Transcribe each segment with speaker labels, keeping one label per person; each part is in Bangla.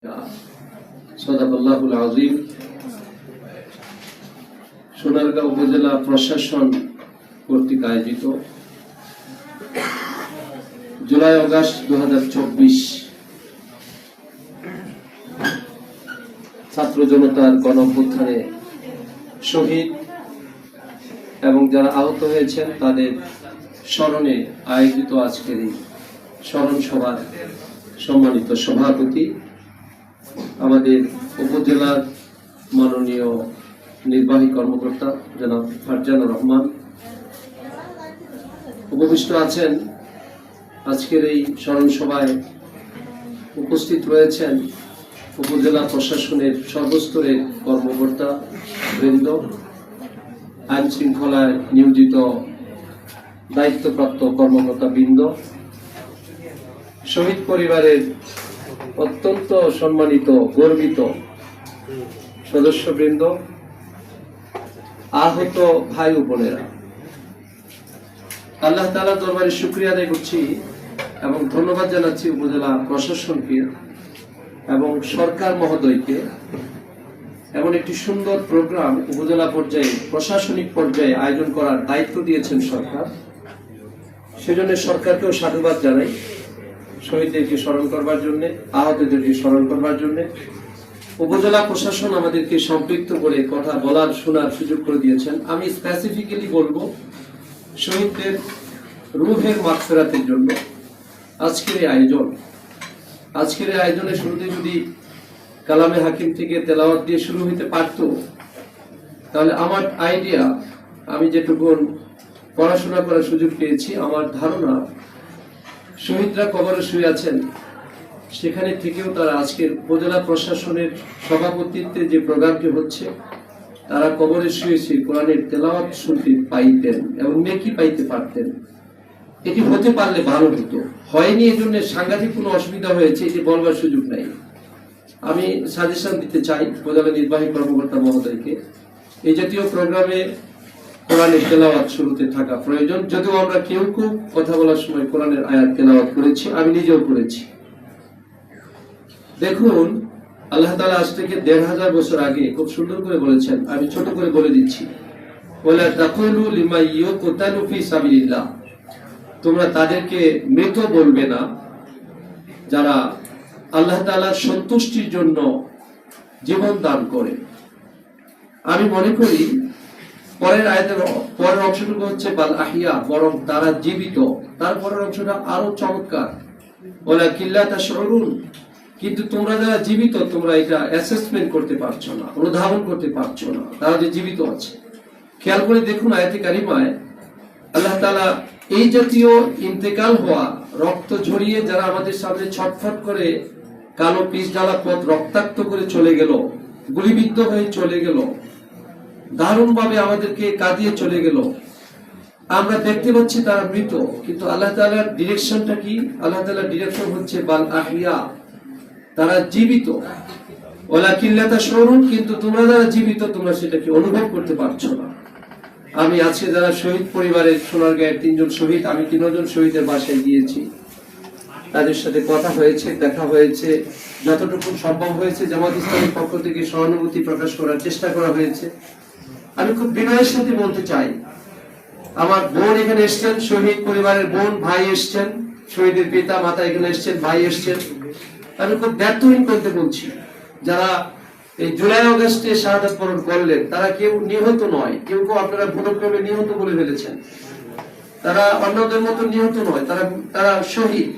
Speaker 1: সাদাকাল্লাহুল আযীম। সোনারগাঁও উপজেলা প্রশাসন কর্তৃক আয়োজিত জুলাই আগস্ট 2024 ছাত্র জনতার গণ অভ্যুত্থানে শহীদ এবং যারা আহত হয়েছেন তাদের স্মরণে আয়োজিত আজকের এই স্মরণ সভার সম্মানিত সভাপতি আমাদের উপজেলার মাননীয় নির্বাহী কর্মকর্তা জনাব ফারজানা রহমান, উপবিষ্ট আছেন। আজকের এই স্মরণ সভায় উপস্থিত রয়েছেন উপজেলা প্রশাসনের সর্বস্তরের কর্মকর্তা বৃন্দ, আইন শৃঙ্খলায় নিয়োজিত দায়িত্বপ্রাপ্ত কর্মকর্তা বৃন্দ, শহীদ পরিবারের অত্যন্ত সম্মানিত গর্বিত সদস্যবৃন্দ, আহত ভাই ও বোনেরা, আল্লাহ তাআলার দরবারে শুকরিয়া আদায় করছি এবং ধন্যবাদ জানাচ্ছি উপজেলা প্রশাসনকে এবং সরকার মহোদয়কে। এমন একটি সুন্দর প্রোগ্রাম উপজেলা পর্যায়ে প্রশাসনিক পর্যায়ে আয়োজন করার দায়িত্ব দিয়েছেন সরকার, সেজন্য সরকারকেও সাধুবাদ জানাই। শহীদদেরকে স্মরণ করবার জন্য, আহতদেরকে স্মরণ করবার জন্য উপজেলা প্রশাসন আমাদেরকে সম্পৃক্ত করে কথা বলার শোনার সুযোগ করে দিয়েছেন। আমি স্পেসিফিক্যালি বলবো শহীদদের রূহের মাগফিরাতের জন্য আজকের এই আয়োজনের শুরুতে যদি কালামে হাকিম থেকে তেলাওয়াত দিয়ে শুরু হতে পারত, তাহলে আমার আইডিয়া, আমি যেটুকু পড়াশোনা করার সুযোগ পেয়েছি, আমার ধারণা শহীদরা কবরে শুয়ে আছেন সেখানে থেকেও তারা আজকের উপজেলা প্রশাসনের সভাপতিত্বে যে প্রোগ্রামটি হচ্ছে, তারা কবরে শুয়েছে কোরআনের তেলাওয়াত শুনতে পাইতেন এবং নেকি পাইতে পারতেন। এটি হতে পারলে ভালো হতো, হয়নি, এই জন্য সাংঘাতিক কোনো অসুবিধা হয়েছে এটি বলবার সুযোগ নাই। আমি সাজেশন দিতে চাই উপজেলা নির্বাহী কর্মকর্তা মহোদয়কে, এই জাতীয় প্রোগ্রামে কোরআনের তেলাওয়াত শুরুতে থাকা প্রয়োজন। যদিও আমরা কেউ কথা বলার সময় কোরআনের আয়াত তেলাওয়াত করেছি, আমি নিজেও করেছি। দেখুন, আল্লাহ তাআলা আজ থেকে ১৫০০ বছর আগে খুব সুন্দর করে বলেছেন, আমি ছোট করে বলে দিচ্ছি, ওয়ালা তাকুলু লিমা ইউকতালু ফি সাবিলিল্লাহ, তোমরা তাদেরকে মৃত বলবে না যারা আল্লাহ তাআলার সন্তুষ্টির জন্য জীবন দান করে। আমি মনে করি পরের আয়াতের পরের অংশটুকু হচ্ছে বাল আহিয়া, বরং তারা জীবিত। তারপরের অংশটা আরো চমৎকার, ওয়ালা কিল্লা তাশউরুন, কিন্তু তোমরা যারা জীবিত তোমরা এটা অ্যাসেসমেন্ট করতে পারছো না, অনুধাবন করতে পারছো না তারা যে জীবিত আছে। খেয়াল করে দেখুন আয়াতে কারিমায় আল্লাহ তাআলা এই জাতীয় ইন্তেকাল হওয়া, রক্ত ঝরিয়ে যারা আমাদের সামনে ছটফট করে কালো পিচ ঢালা পথ রক্তাক্ত করে চলে গেল, গুলিবিদ্ধ হয়ে চলে গেল, দারুণ ভাবে আমাদেরকে কাঁদিয়ে চলে গেল, আমরা দেখতে পাচ্ছি তারা মৃত, কিন্তু আল্লাহ তাআলার ডিরেকশনটা কি? আল্লাহ তাআলার ডিরেকশন হচ্ছে বাল আহিয়া, তারা জীবিত। ওয়ালাকিন লা তাশউরুন, কিন্তু তোমরা যারা জীবিত তোমরা সেটাকে অনুভব করতে পারছো না। আমি আজকে যারা শহীদ পরিবারের সোনারগাঁয়ের ৩ জন শহীদ, আমি ৩ জন শহীদের বাসায় গিয়েছি, তাদের সাথে কথা হয়েছে, দেখা হয়েছে, যতটুকু সম্ভব হয়েছে জামাত ইসলামের পক্ষ থেকে সহানুভূতি প্রকাশ করার চেষ্টা করা হয়েছে। আমি খুব বিনয়ের সাথে বলতে চাই, আমার বোন এখানে এসছেন, শহীদ পরিবারের বোন ভাই এসছেন, শহীদের পিতা মাতা এখানে এসছেন, ভাই এসছেন। আমি খুব ব্যর্থহীন করতে বলছি, যারা এই জুলাই আগস্টে শাহাদাত বরণ করলেন তারা কেউ নিহত নয়, কেউ আপনারা ভুলক্রমে নিহত বলে ফেলেছেন, তারা অন্যদের মতো নিহত নয়, তারা শহীদ।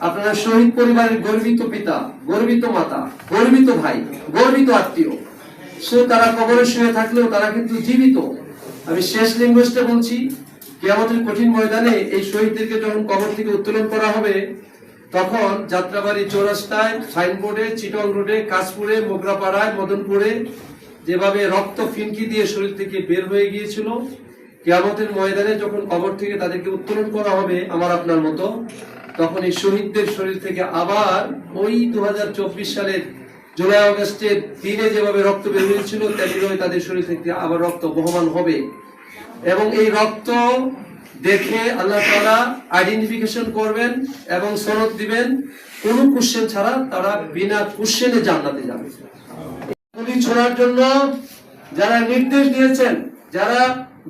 Speaker 1: আপনারা শহীদ পরিবারের গর্বিত পিতা, গর্বিত মাতা, গর্বিত ভাই, গর্বিত আত্মীয়। তারা কবরে শুয়ে থাকলেও তারা কিন্তু জীবিত। আমি শেষ লিঙ্গস্টে বলছি, কিয়ামতের কঠিন ময়দানে এই শহীদদেরকে যখন কবর থেকে উত্তোলন করা হবে, তখন যাত্রাবাড়ি চৌরাস্তায়, সাইনবোর্ডে, চিটং রোডে, কাশপুরে, মোগরাপাড়ায়, মদনপুরে যেভাবে রক্ত ফিনকি দিয়ে শরীর থেকে বের হয়ে গিয়েছিল, কিয়ামতের ময়দানে যখন কবর থেকে তাদেরকে উত্তোলন করা হবে আমার আপনার মতো, তখন এই শহীদদের শরীর থেকে আবার ওই 2024 সালের জুলাই আগস্টের দিনে যেভাবে রক্ত বের হয়েছিল তেমনি তাদের শরীর থেকে আবার রক্ত বহমান হবে। এবং এই রক্ত দেখে আল্লাহ তাআলা আইডেন্টিফিকেশন করবেন এবং সনদ দিবেন, কোনো কোশ্চেন ছাড়া তারা বিনা কোশ্চেনে জান্নাতে যাবে। গুলি ছোড়ার জন্য যারা নির্দেশ দিয়েছেন, যারা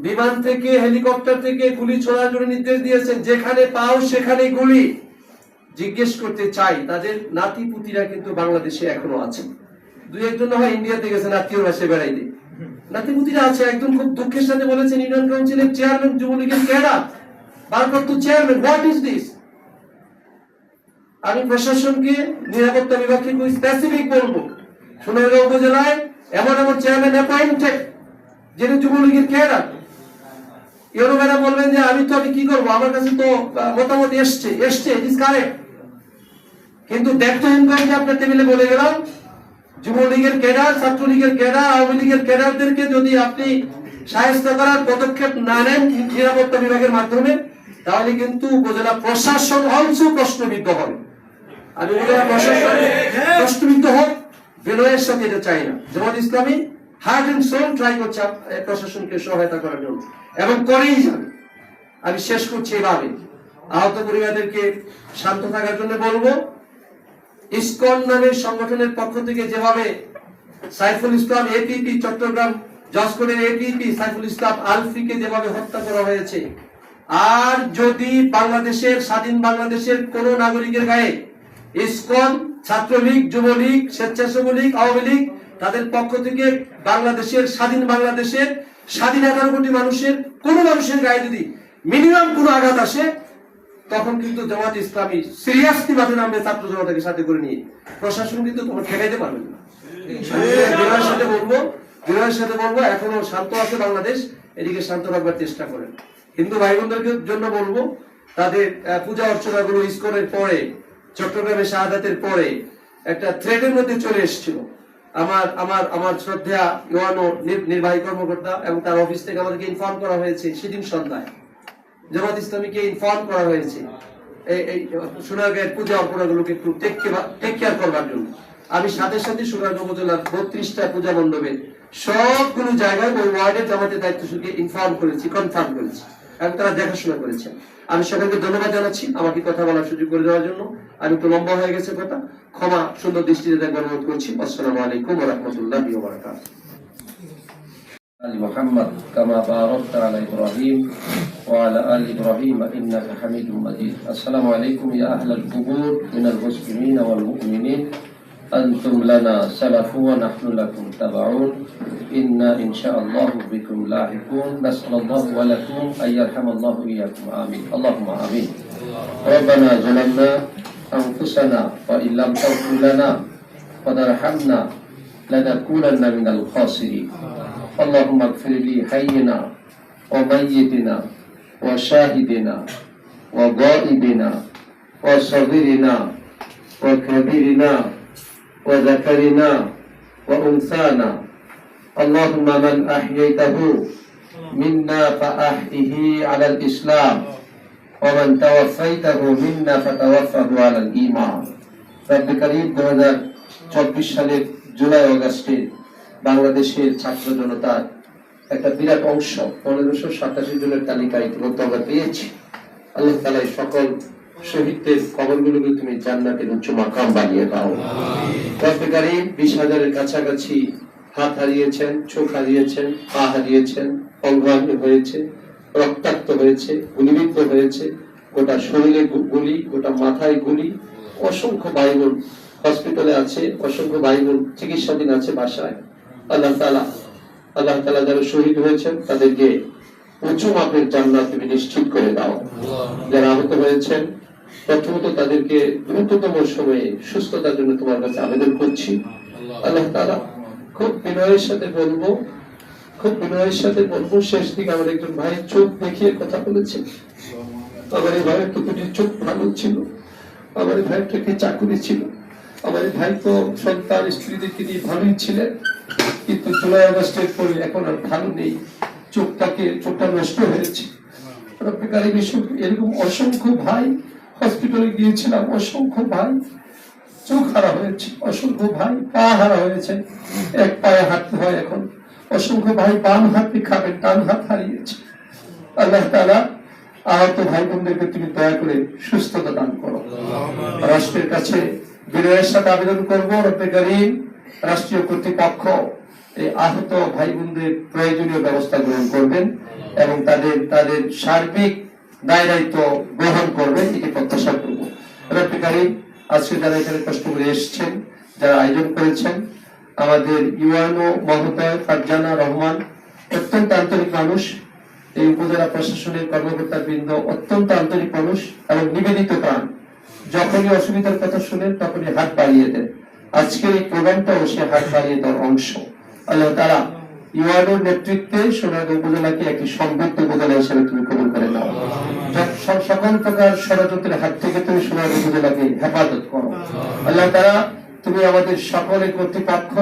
Speaker 1: বিমান থেকে হেলিকপ্টার থেকে গুলি ছোড়ার জন্য নির্দেশ দিয়েছেন, যেখানে পাও সেখানে গুলি, জিজ্ঞেস করতে চাই তাদের নাতি পুতিরা কিন্তু বাংলাদেশে এখনো আছে। দুই একজন হয় ইন্ডিয়াতে গেছেন আত্মীয় বাসে বেড়াইতে, নাতি পুতিরা আছে। একজন খুব দুঃখের সাথে বলেছেন ইউনিয়ন কাউন্সিলের চেয়ারম্যান যুবলীগের ক্যাডার, ভারপ্রাপ্ত চেয়ারম্যান, হোয়াট ইজ দিস? আমি প্রশাসনকে, নিরাপত্তা বিভাগকে খুব স্পেসিফিক বলবো, সোনারগাঁও উপজেলায় এমন এমন চেয়ারম্যান অ্যাপয়েন্টেড যিনি যুবলীগের ক্যাডার। ইউরোপেরা বলবেন যে আমি কি করবো, আমার কাছে তো মতামত এসছে, ইট ইজ কারেক্ট। কিন্তু দেখতেন যে আপনার টেবিলে বলে গেলাম যুবলীগের ক্যাডার, ছাত্রলীগের ক্যাডার, আওয়ামী লীগের ক্যাডারদেরকে যদি আপনি শায়েস্তা করার পদক্ষেপ না নেন নিরাপত্তা বিভাগের মাধ্যমে, তাহলে কিন্তু উপজেলা প্রশাসন অলসো প্রশ্নবিদ্ধ হবে। আমি উপজেলা প্রশাসন প্রশ্নবিদ্ধ হোক, বিনয়ের সাথে এটা চাই না। Jamaat Islami heart and soul try করছে প্রশাসনকে সহায়তা করার জন্য এবং করেই যাবে। আমি শেষ করছি এভাবে, আহত পরিবারদেরকে শান্ত থাকার জন্য বলবো, ইসকন নামের সংগঠনের পক্ষ থেকে যেভাবে সাইফুল ইসলাম এপিপি চট্টগ্রাম জসকোরের এপিপি সাইফুল ইসলাম আলফিকে যেভাবে হত্যা করা হয়েছে, আর যদি বাংলাদেশের স্বাধীন বাংলাদেশের কোন নাগরিকের গায়ে ইসকন, ছাত্রলীগ, যুবলীগ, স্বেচ্ছাসেবক লীগ, আওয়ামী লীগ তাদের পক্ষ থেকে বাংলাদেশের স্বাধীন 11 কোটি মানুষের কোন মানুষের গায়ে যদি মিনিমাম কোনো আঘাত আসে, তখন কিন্তু জামাত ইসলামী সিরিয়াসলি মাঠে নামবে ছাত্র জনতাকে সাথে করে নিয়ে। প্রশাসন কিন্তু তোমার ঠেকাইতে পারবে না। বিনয়ের সাথে বলবো এখনো শান্ত আছে বাংলাদেশ, এদিকে শান্ত রাখবার চেষ্টা করেন। হিন্দু ভাই বোনদেরকে জন্য বলবো, তাদের পূজা অর্চনা গুলো ইসকনের পরে, চট্টগ্রামে শাহাদাতের পরে একটা থ্রেডের মধ্যে চলে এসেছিল। আমার শ্রদ্ধা ইউএনও নির্বাহী কর্মকর্তা এবং তার অফিস থেকে আমাদেরকে ইনফর্ম করা হয়েছে, সেদিন সন্ধ্যায় জামাত ইসলামীকে ইনফর্ম করা হয়েছে এই সোনারগাঁয়ের পূজা অর্পণাগুলোকে একটু টেক কেয়ার করবার জন্য। আমি সাথে সাথে সোনারগাঁও উপজেলার 32টা পূজা মণ্ডপে সবগুলো জায়গায় ওই ওয়ার্ডের জামাতের দায়িত্বশীলকে ইনফর্ম করেছি, কনফার্ম করেছি এবং তারা দেখাশোনা করেছে। আমি সকলকে ধন্যবাদ জানাচ্ছি আমাকে কথা বলার সুযোগ করে দেওয়ার জন্য। আমি একটু লম্বা হয়ে গেছে কথা, ক্ষমা সুন্দর দৃষ্টিতে দেখবার অনুরোধ করছি। আসসালামু আলাইকুম ওয়া রাহমাতুল্লাহি ওয়া বারাকাতুহু।
Speaker 2: آل محمد كما باركت على إبراهيم وعلى آل إبراهيم إنك حميد مجيد. السلام عليكم يا أهل القبور من المسلمين والمؤمنين، أنتم لنا سلف ونحن لكم تبعون، إنا إن شاء الله بكم لاحقون. نسأل الله ولكم أن يرحم الله إياكم، آمين اللهم آمين. ربنا ظلمنا أنفسنا وإن لم تغفر لنا وترحمنا لنكونن من الخاسرين. اللهم اغفر لي حينا وميتنا وشاهدنا وغائبنا وصغيرنا وكبيرنا وذكرنا وأنثانا. اللهم من أحييته منا فأحيه على الإسلام ومن توفيته منا فتوفه على الإيمان. رب كريم 2024 সালের জুলাই আগস্টে বাংলাদেশের ছাত্র জনতার একটা বিরাট অংশ 1587 জনের তালিকা ইতিমধ্যে আমরা পেয়েছি। আল্লাহ তাআলা সকল শহীদদের কবরগুলোকে তুমি জান্নাতের উচ্চ মাকাম বানিয়ে দাও। রব্বে কারীম 20,000-এর কাছাকাছি হাত হারিয়েছেন, চোখ হারিয়েছেন, পা হারিয়েছেন, অঙ্গাঙ্গ হয়েছে, রক্তাক্ত হয়েছে, গুলিবিদ্ধ হয়েছে, গোটা শরীরে গুলি, গোটা মাথায় গুলি। অসংখ্য ভাই বোন হসপিটালে আছে, অসংখ্য ভাই বোন চিকিৎসাধীন আছে বাসায়। আল্লাহ তাআলা যারা শহীদ হয়েছেন তাদেরকে উঁচু মাপের জান্নাত তুমি নিশ্চিত করে দাও। যারা আহত হয়েছেন প্রথমত তাদেরকে দ্রুততম সময়ে সুস্থতার জন্য তোমার কাছে আবেদন করছি। আল্লাহ তাআলা খুব বিনয়ের সাথে বলবো, শেষ দিকে আমার একজন ভাই চোখ দেখিয়ে কথা বলেছে। আমার এই ভাইয়ের তো দুটি চোখ ভালো ছিল, আমার এই ভাইয়ের একটি চাকুরি ছিল, আমার এই ভাই তো সন্তান স্ত্রীদেরকে নিয়ে ভালোই ছিলেন, কিন্তু জুলাই আগস্টের পরে এখন আর ভালো নেই, চোখটা নষ্ট হয়েছে। এরকম অসংখ্য ভাই হসপিটালে গিয়েছিলাম, অসংখ্য ভাই চোখ হারা হয়েছে, অসংখ্য ভাই পা হারা হয়েছে, এক পায়ে হাঁটতে হয় এখন, অসংখ্য ভাই বাম হাতে খাবেন, ডান হাত হারিয়েছে। আল্লাহ তাআলা
Speaker 1: আহত ভাই বোনদেরকে তুমি দয়া করে সুস্থতা দান করো। রাষ্ট্রের কাছে বিনয়ের সাথে আবেদন করবো, রব্বে কারীম রাষ্ট্রীয় কর্তৃপক্ষ এই আহত ভাই বোনদের প্রয়োজনীয় ব্যবস্থা গ্রহণ করবেন এবং তাদের সার্বিক দায় দায়িত্ব গ্রহণ করবেন, এটি প্রত্যাশা করব। রব্বে কারীম আজকে যারা এখানে কষ্ট করে এসেছেন, যারা আয়োজন করেছেন, আমাদের ইউএনও মহোদয় ফারজানা রহমান অত্যন্ত আন্তরিক মানুষ, এই উপজেলা প্রশাসনের কর্মকর্তা বৃন্দ অত্যন্ত আন্তরিক মানুষ এবং নিবেদিত প্রাণ। যখনই অসুবিধার কথা শুনেন তখনই হাত বাড়িয়ে দেন। আজকের এই প্রোগ্রামটাও সে হাত বাড়িয়ে দেওয়ার অংশ। আল্লাহ তাআলা ইউআইএর নেতৃত্বে সোনারগাঁও উপজেলাকে একটি সমৃদ্ধ উপজেলা হিসেবে তুমি কবুল করে নাও। সকল প্রকার ষড়যন্ত্রের হাত থেকে তুমি সোনারগাঁও উপজেলাকে হেফাজত করো। আল্লাহ তাআলা তুমি আমাদের সকলের কর্তৃপক্ষ,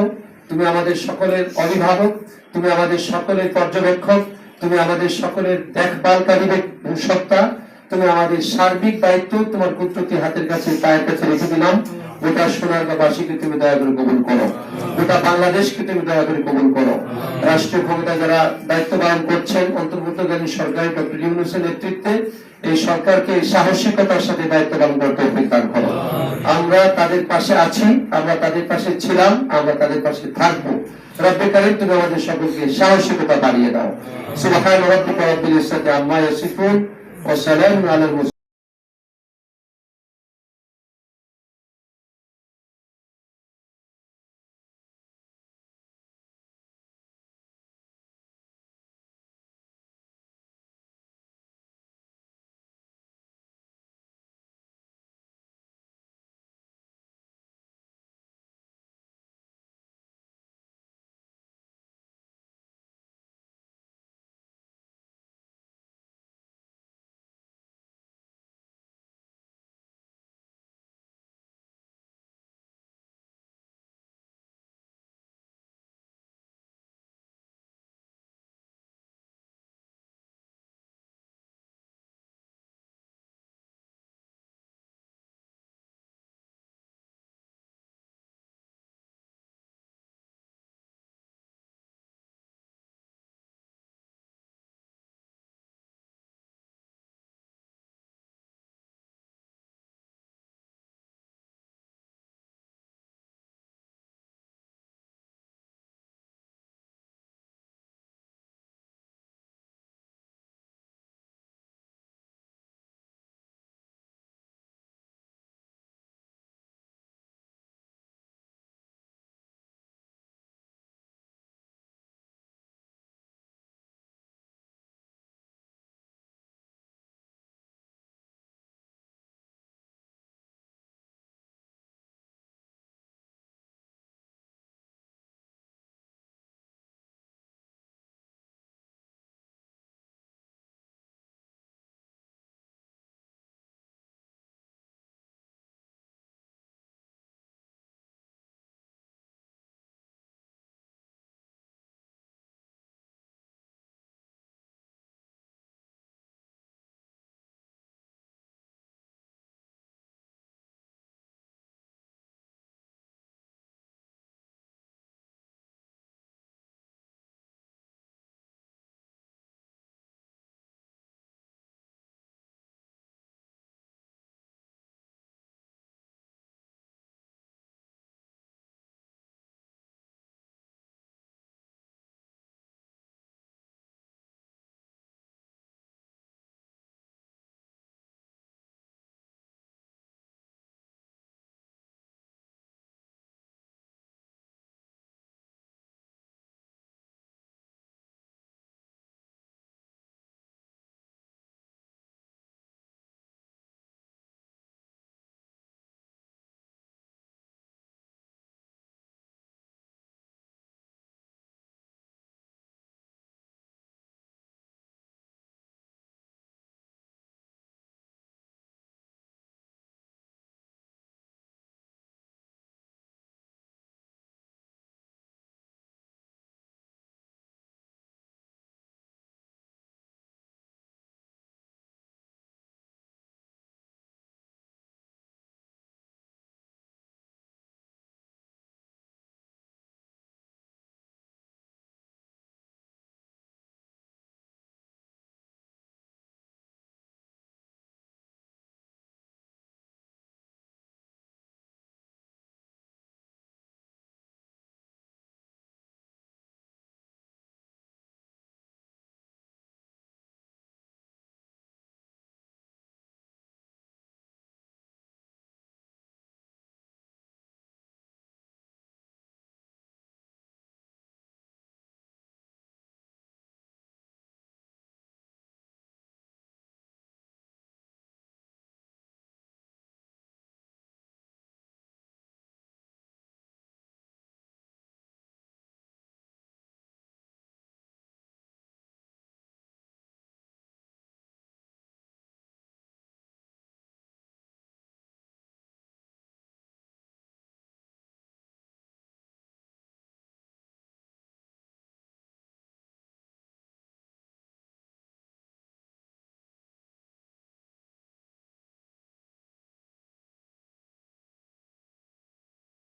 Speaker 1: তুমি আমাদের সকলের অভিভাবক, তুমি আমাদের সকলের পর্যবেক্ষক, তুমি আমাদের সকলের দেখভালকারী সত্তা, তুমি আমাদের সার্বিক দায়িত্ব তোমার কুদরতি হাতের কাছে, পায়ের কাছে রেখে দিলাম। গোটা সোনারগাঁওবাসীকে তুমি দয়া করে কবুল করো, গোটা বাংলাদেশকে তুমি দয়া করে কবুল করো। রাষ্ট্রীয় ক্ষমতা যারা দায়িত্ব পালন করছেন, অন্তর্বর্তীকালীন সরকার ডক্টর ইউনূসের নেতৃত্বে এই সরকারকে সাহসিকতার সাথে দায়িত্ব পালন করতে তৌফিক দান করো। আমরা তাদের পাশে আছি, আমরা তাদের পাশে ছিলাম, আমরা তাদের পাশে থাকবো। রব্বে কারীম তুমি আমাদের সকলকে সাহসিকতা বাড়িয়ে দাও। সুবহান রাব্বিকা রাব্বিল ইজ্জাতি আম্মা ইয়াসিফুন ওয়া সালামুন আলাল মুরসালিন।